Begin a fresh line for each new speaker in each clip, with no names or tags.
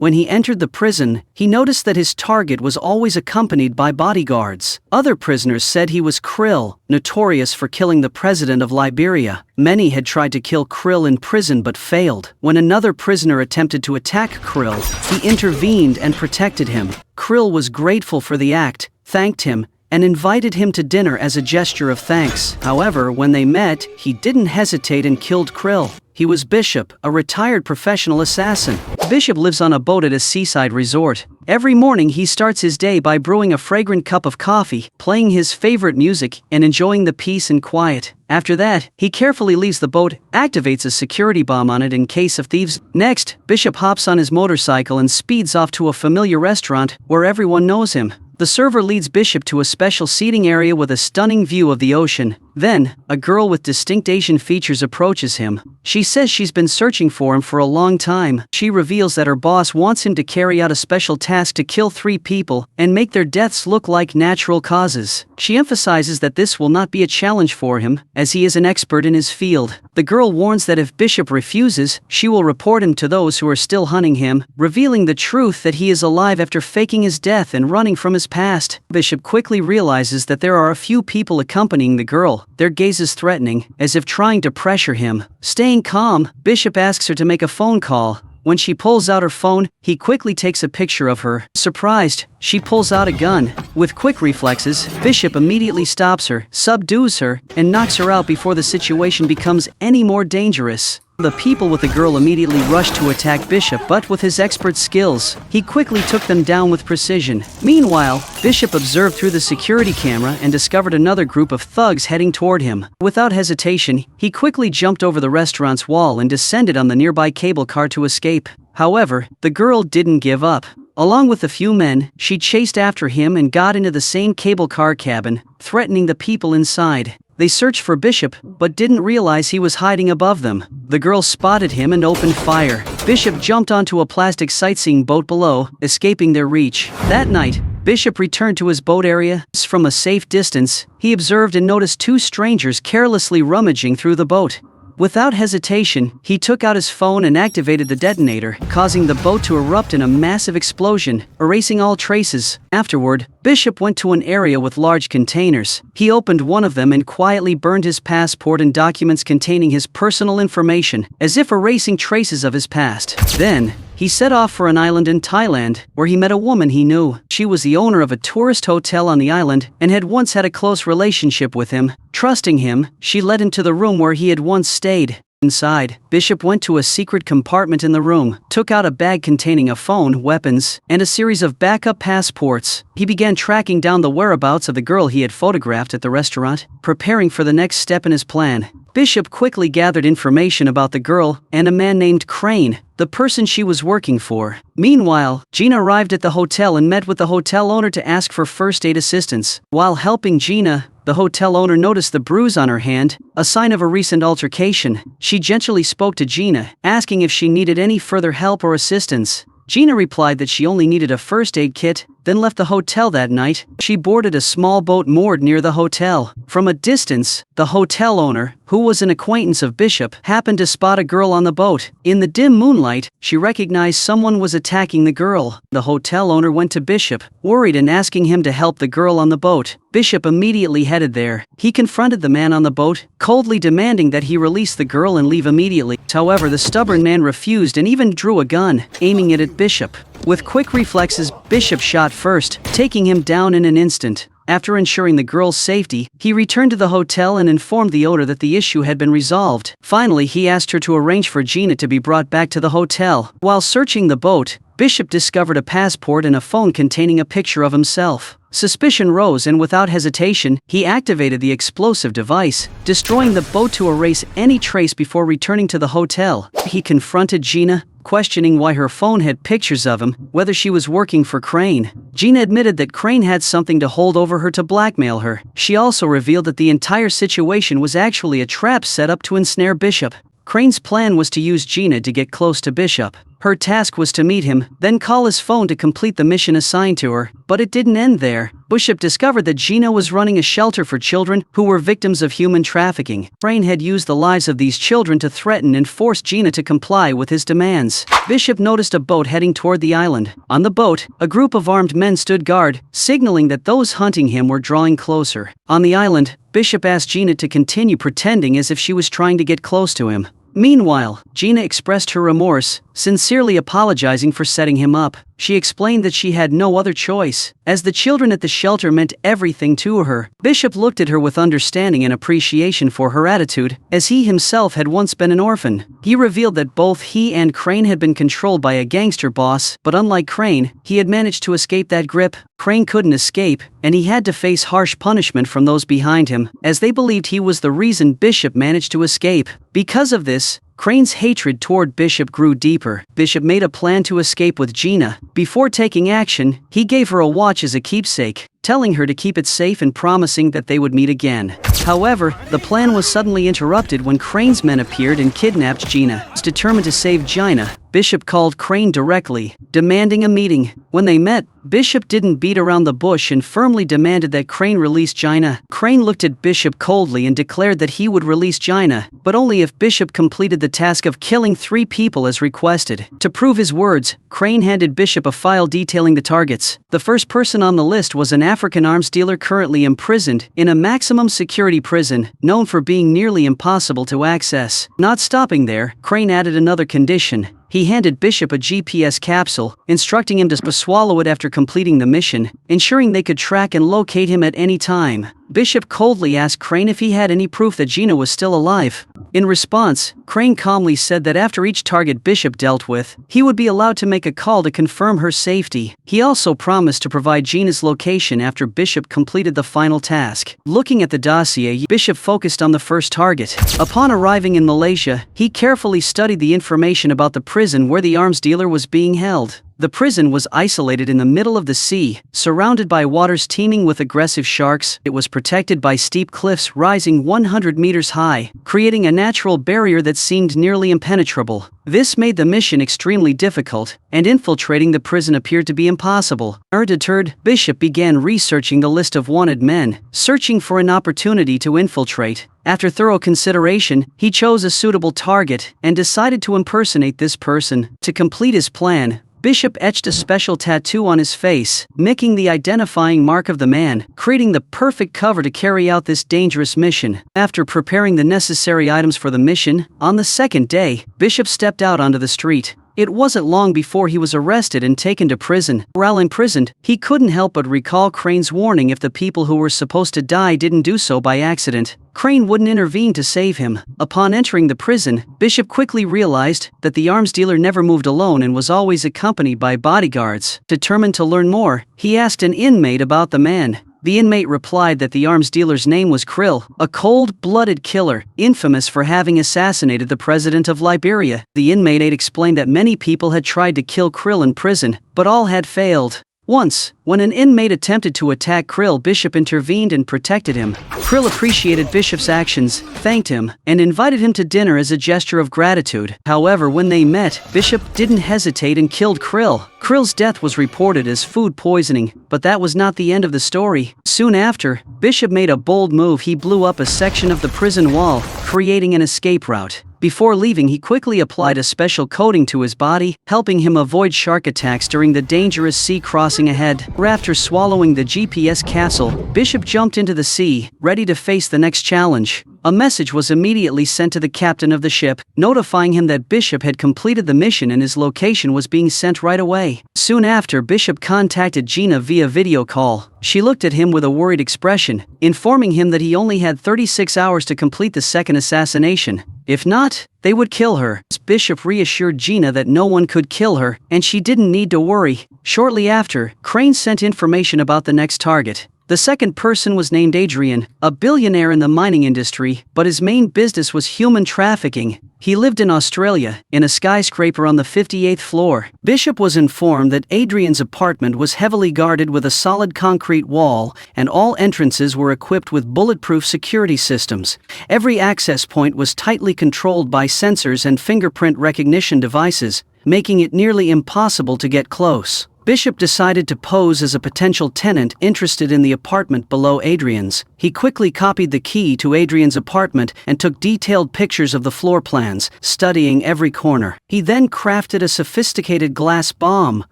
When he entered the prison, he noticed that his target was always accompanied by bodyguards. Other prisoners said he was Krill, notorious for killing the president of Liberia. Many had tried to kill Krill in prison but failed. When another prisoner attempted to attack Krill, he intervened and protected him. Krill was grateful for the act, thanked him, and invited him to dinner as a gesture of thanks. However, when they met, he didn't hesitate and killed Krill. He was Bishop, a retired professional assassin. Bishop lives on a boat at a seaside resort. Every morning he starts his day by brewing a fragrant cup of coffee, playing his favorite music, and enjoying the peace and quiet. After that, he carefully leaves the boat, activates a security bomb on it in case of thieves. Next, Bishop hops on his motorcycle and speeds off to a familiar restaurant where everyone knows him. The server leads Bishop to a special seating area with a stunning view of the ocean. Then, a girl with distinct Asian features approaches him. She says she's been searching for him for a long time. She reveals that her boss wants him to carry out a special task to kill 3 people and make their deaths look like natural causes. She emphasizes that this will not be a challenge for him, as he is an expert in his field. The girl warns that if Bishop refuses, she will report him to those who are still hunting him, revealing the truth that he is alive after faking his death and running from his past. Bishop quickly realizes that there are a few people accompanying the girl, their gazes threatening, as if trying to pressure him. Staying calm, Bishop asks her to make a phone call. When she pulls out her phone, he quickly takes a picture of her. Surprised, she pulls out a gun. With quick reflexes, Bishop immediately stops her, subdues her, and knocks her out before the situation becomes any more dangerous. The people with the girl immediately rushed to attack Bishop, but with his expert skills, he quickly took them down with precision. Meanwhile, Bishop observed through the security camera and discovered another group of thugs heading toward him. Without hesitation, he quickly jumped over the restaurant's wall and descended on the nearby cable car to escape. However, the girl didn't give up. Along with a few men, she chased after him and got into the same cable car cabin, threatening the people inside. They searched for Bishop, but didn't realize he was hiding above them. The girl spotted him and opened fire. Bishop jumped onto a plastic sightseeing boat below, escaping their reach. That night, Bishop returned to his boat area. From a safe distance, he observed and noticed 2 strangers carelessly rummaging through the boat. Without hesitation, he took out his phone and activated the detonator, causing the boat to erupt in a massive explosion, erasing all traces. Afterward, Bishop went to an area with large containers. He opened one of them and quietly burned his passport and documents containing his personal information, as if erasing traces of his past. Then, he set off for an island in Thailand, where he met a woman he knew. She was the owner of a tourist hotel on the island and had once had a close relationship with him. Trusting him, she led him to the room where he had once stayed. Inside, Bishop went to a secret compartment in the room, took out a bag containing a phone, weapons, and a series of backup passports. He began tracking down the whereabouts of the girl he had photographed at the restaurant, preparing for the next step in his plan. Bishop quickly gathered information about the girl and a man named Crane, the person she was working for. Meanwhile, Gina arrived at the hotel and met with the hotel owner to ask for first aid assistance. While helping Gina, the hotel owner noticed the bruise on her hand, a sign of a recent altercation. She gently spoke to Gina, asking if she needed any further help or assistance. Gina replied that she only needed a first aid kit, then left the hotel that night. She boarded a small boat moored near the hotel. From a distance, the hotel owner, who was an acquaintance of Bishop, happened to spot a girl on the boat. In the dim moonlight, she recognized someone was attacking the girl. The hotel owner went to Bishop, worried and asking him to help the girl on the boat. Bishop immediately headed there. He confronted the man on the boat, coldly demanding that he release the girl and leave immediately. However, the stubborn man refused and even drew a gun, aiming it at Bishop. With quick reflexes, Bishop shot first, taking him down in an instant. After ensuring the girl's safety, he returned to the hotel and informed the owner that the issue had been resolved. Finally, he asked her to arrange for Gina to be brought back to the hotel. While searching the boat, Bishop discovered a passport and a phone containing a picture of himself. Suspicion rose and without hesitation, he activated the explosive device, destroying the boat to erase any trace before returning to the hotel. He confronted Gina, questioning why her phone had pictures of him, whether she was working for Crane. Gina admitted that Crane had something to hold over her to blackmail her. She also revealed that the entire situation was actually a trap set up to ensnare Bishop. Crane's plan was to use Gina to get close to Bishop. Her task was to meet him, then call his phone to complete the mission assigned to her. But it didn't end there. Bishop discovered that Gina was running a shelter for children who were victims of human trafficking. Crane had used the lives of these children to threaten and force Gina to comply with his demands. Bishop noticed a boat heading toward the island. On the boat, a group of armed men stood guard, signaling that those hunting him were drawing closer. On the island, Bishop asked Gina to continue pretending as if she was trying to get close to him. Meanwhile, Gina expressed her remorse, sincerely apologizing for setting him up. She explained that she had no other choice, as the children at the shelter meant everything to her. Bishop looked at her with understanding and appreciation for her attitude, as he himself had once been an orphan. He revealed that both he and Crane had been controlled by a gangster boss, but unlike Crane, he had managed to escape that grip. Crane couldn't escape, and he had to face harsh punishment from those behind him, as they believed he was the reason Bishop managed to escape. Because of this, Crane's hatred toward Bishop grew deeper. Bishop made a plan to escape with Gina. Before taking action, he gave her a watch as a keepsake, telling her to keep it safe and promising that they would meet again. However, the plan was suddenly interrupted when Crane's men appeared and kidnapped Gina. Determined to save Gina, Bishop called Crane directly, demanding a meeting. When they met, Bishop didn't beat around the bush and firmly demanded that Crane release Gina. Crane looked at Bishop coldly and declared that he would release Gina, but only if Bishop completed the task of killing 3 people as requested. To prove his words, Crane handed Bishop a file detailing the targets. The first person on the list was an African arms dealer currently imprisoned in a maximum security prison, known for being nearly impossible to access. Not stopping there, Crane added another condition. He handed Bishop a GPS capsule, instructing him to swallow it after completing the mission, ensuring they could track and locate him at any time. Bishop coldly asked Crane if he had any proof that Gina was still alive. In response, Crane calmly said that after each target Bishop dealt with, he would be allowed to make a call to confirm her safety. He also promised to provide Gina's location after Bishop completed the final task. Looking at the dossier, Bishop focused on the first target. Upon arriving in Malaysia, he carefully studied the information about the prison where the arms dealer was being held. The prison was isolated in the middle of the sea, surrounded by waters teeming with aggressive sharks. It was protected by steep cliffs rising 100 meters high, creating a natural barrier that seemed nearly impenetrable. This made the mission extremely difficult, and infiltrating the prison appeared to be impossible. Undeterred, Bishop began researching the list of wanted men, searching for an opportunity to infiltrate. After thorough consideration, he chose a suitable target and decided to impersonate this person. To complete his plan, Bishop etched a special tattoo on his face, making the identifying mark of the man, creating the perfect cover to carry out this dangerous mission. After preparing the necessary items for the mission, on the second day, Bishop stepped out onto the street. It wasn't long before he was arrested and taken to prison. While imprisoned, he couldn't help but recall Crane's warning if the people who were supposed to die didn't do so by accident. Crane wouldn't intervene to save him. Upon entering the prison, Bishop quickly realized that the arms dealer never moved alone and was always accompanied by bodyguards. Determined to learn more, he asked an inmate about the man. The inmate replied that the arms dealer's name was Krill, a cold-blooded killer, infamous for having assassinated the president of Liberia. The inmate explained that many people had tried to kill Krill in prison, but all had failed. Once, when an inmate attempted to attack Krill, Bishop intervened and protected him. Krill appreciated Bishop's actions, thanked him, and invited him to dinner as a gesture of gratitude. However, when they met, Bishop didn't hesitate and killed Krill. Krill's death was reported as food poisoning, but that was not the end of the story. Soon after, Bishop made a bold move. He blew up a section of the prison wall, creating an escape route. Before leaving, he quickly applied a special coating to his body, helping him avoid shark attacks during the dangerous sea crossing ahead. After swallowing the GPS capsule, Bishop jumped into the sea, ready to face the next challenge. A message was immediately sent to the captain of the ship, notifying him that Bishop had completed the mission and his location was being sent right away. Soon after, Bishop contacted Gina via video call. She looked at him with a worried expression, informing him that he only had 36 hours to complete the second assassination. If not, they would kill her. Bishop reassured Gina that no one could kill her, and she didn't need to worry. Shortly after, Crane sent information about the next target. The second person was named Adrian, a billionaire in the mining industry, but his main business was human trafficking. He lived in Australia, in a skyscraper on the 58th floor. Bishop was informed that Adrian's apartment was heavily guarded with a solid concrete wall, and all entrances were equipped with bulletproof security systems. Every access point was tightly controlled by sensors and fingerprint recognition devices, making it nearly impossible to get close. Bishop decided to pose as a potential tenant interested in the apartment below Adrian's. He quickly copied the key to Adrian's apartment and took detailed pictures of the floor plans, studying every corner. He then crafted a sophisticated glass bomb,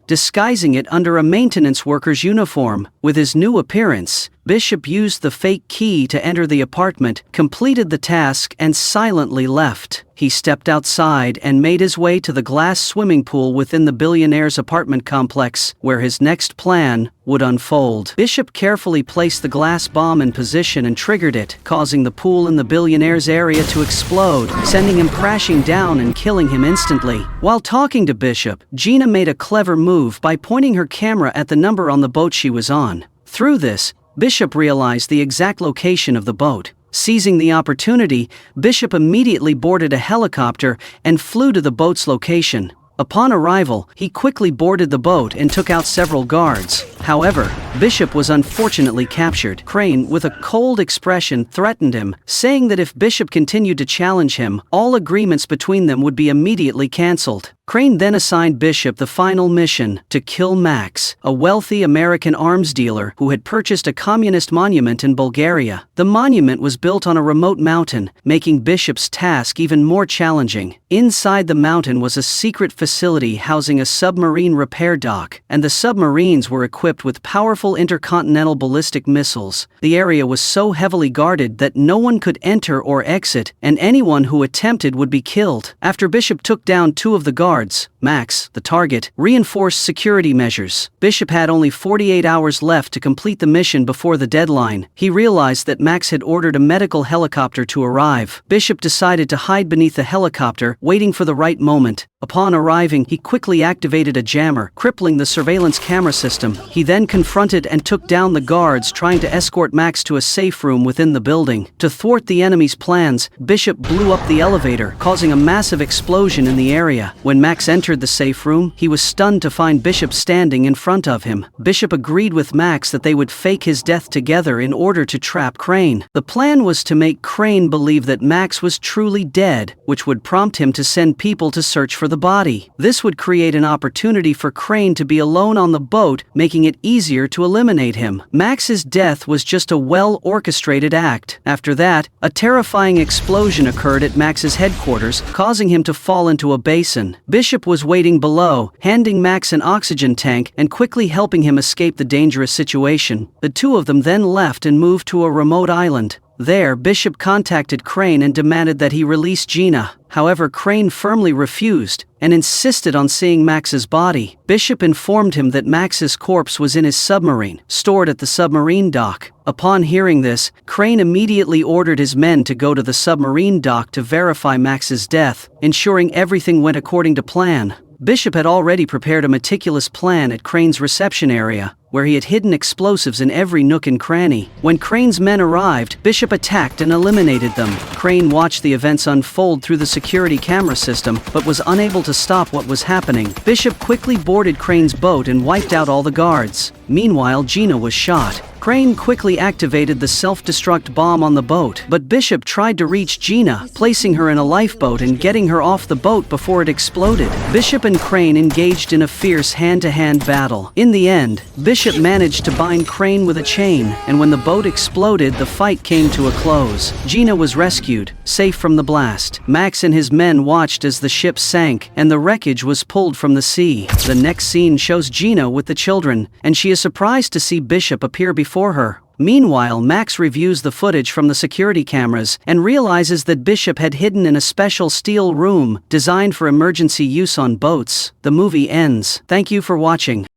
disguising it under a maintenance worker's uniform. With his new appearance, Bishop used the fake key to enter the apartment, completed the task, and silently left. He stepped outside and made his way to the glass swimming pool within the billionaire's apartment complex, where his next plan would unfold. Bishop carefully placed the glass bomb in position and triggered it, causing the pool in the billionaire's area to explode, sending him crashing down and killing him instantly. While talking to Bishop, Gina made a clever move by pointing her camera at the number on the boat she was on. Through this, Bishop realized the exact location of the boat. Seizing the opportunity, Bishop immediately boarded a helicopter and flew to the boat's location. Upon arrival, he quickly boarded the boat and took out several guards. However, Bishop was unfortunately captured. Crane, with a cold expression, threatened him, saying that if Bishop continued to challenge him, all agreements between them would be immediately cancelled. Crane then assigned Bishop the final mission: to kill Max, a wealthy American arms dealer who had purchased a communist monument in Bulgaria. The monument was built on a remote mountain, making Bishop's task even more challenging. Inside the mountain was a secret facility housing a submarine repair dock, and the submarines were equipped with powerful intercontinental ballistic missiles. The area was so heavily guarded that no one could enter or exit, and anyone who attempted would be killed. After Bishop took down two of the guards, Max, the target, reinforced security measures. Bishop had only 48 hours left to complete the mission before the deadline. He realized that Max had ordered a medical helicopter to arrive. Bishop decided to hide beneath the helicopter, waiting for the right moment. Upon arriving, he quickly activated a jammer, crippling the surveillance camera system. He then confronted and took down the guards trying to escort Max to a safe room within the building. To thwart the enemy's plans, Bishop blew up the elevator, causing a massive explosion in the area. When Max entered the safe room, he was stunned to find Bishop standing in front of him. Bishop agreed with Max that they would fake his death together in order to trap Crane. The plan was to make Crane believe that Max was truly dead, which would prompt him to send people to search for the body. This would create an opportunity for Crane to be alone on the boat, making it easier to eliminate him. Max's death was just a well-orchestrated act. After that, a terrifying explosion occurred at Max's headquarters, causing him to fall into a basin. Bishop was waiting below, handing Max an oxygen tank and quickly helping him escape the dangerous situation. The two of them then left and moved to a remote island. There, Bishop contacted Crane and demanded that he release Gina. However, Crane firmly refused and insisted on seeing Max's body. Bishop informed him that Max's corpse was in his submarine, stored at the submarine dock. Upon hearing this, Crane immediately ordered his men to go to the submarine dock to verify Max's death, ensuring everything went according to plan. Bishop had already prepared a meticulous plan at Crane's reception area, where he had hidden explosives in every nook and cranny. When Crane's men arrived, Bishop attacked and eliminated them. Crane watched the events unfold through the security camera system, but was unable to stop what was happening. Bishop quickly boarded Crane's boat and wiped out all the guards. Meanwhile, Gina was shot. Crane quickly activated the self-destruct bomb on the boat, but Bishop tried to reach Gina, placing her in a lifeboat and getting her off the boat before it exploded. Bishop and Crane engaged in a fierce hand-to-hand battle. In the end, Bishop managed to bind Crane with a chain, and when the boat exploded, the fight came to a close. Gina was rescued, safe from the blast. Max and his men watched as the ship sank, and the wreckage was pulled from the sea. The next scene shows Gina with the children, and she is surprised to see Bishop appear before her. Meanwhile, Max reviews the footage from the security cameras and realizes that Bishop had hidden in a special steel room designed for emergency use on boats. The movie ends. Thank you for watching.